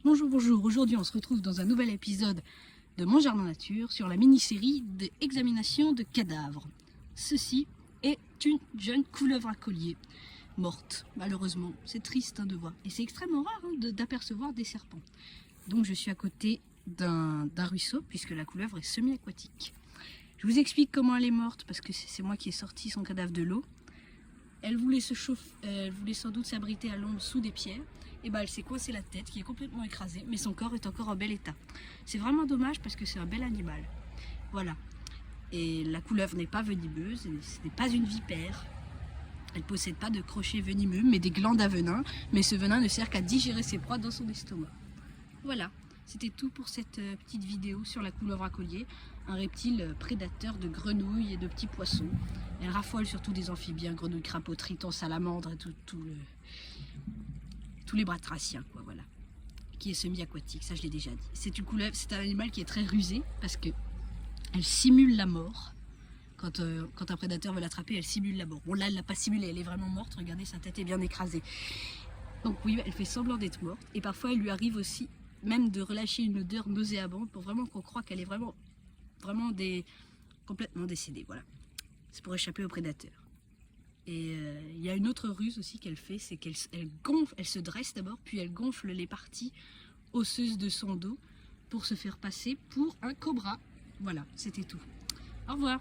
Bonjour, bonjour, aujourd'hui on se retrouve dans un nouvel épisode de Mon Jardin Nature sur la mini-série d'examination de cadavres. Ceci est une jeune couleuvre à collier, morte, malheureusement. C'est triste de voir, et c'est extrêmement rare d'apercevoir des serpents. Donc je suis à côté d'un ruisseau, puisque la couleuvre est semi-aquatique. Je vous explique comment elle est morte, parce que c'est moi qui ai sorti son cadavre de l'eau. Elle voulait se chauffer, elle voulait sans doute s'abriter à l'ombre sous des pierres. Et elle s'est coincée la tête qui est complètement écrasée, mais son corps est encore en bel état. C'est vraiment dommage parce que c'est un bel animal. Voilà. Et la couleuvre n'est pas venimeuse, ce n'est pas une vipère. Elle ne possède pas de crochets venimeux, mais des glandes à venin. Mais ce venin ne sert qu'à digérer ses proies dans son estomac. Voilà. C'était tout pour cette petite vidéo sur la couleuvre à collier, un reptile prédateur de grenouilles et de petits poissons. Elle raffole surtout des amphibiens, grenouilles, crapauds, tritons, salamandres et tous les batraciens, quoi, voilà. Qui est semi-aquatique, ça je l'ai déjà dit. C'est une couleuvre, c'est un animal qui est très rusé parce que elle simule la mort. Quand un prédateur veut l'attraper, elle simule la mort. Bon là, elle l'a pas simulée, elle est vraiment morte. Regardez, sa tête est bien écrasée. Donc oui, elle fait semblant d'être morte. Et parfois, il lui arrive aussi même de relâcher une odeur nauséabonde pour vraiment qu'on croit qu'elle est vraiment complètement décédée. Voilà. C'est pour échapper au prédateur. Et il y a une autre ruse aussi qu'elle fait, c'est qu'elle gonfle, elle se dresse d'abord, puis elle gonfle les parties osseuses de son dos pour se faire passer pour un cobra. Voilà, c'était tout. Au revoir.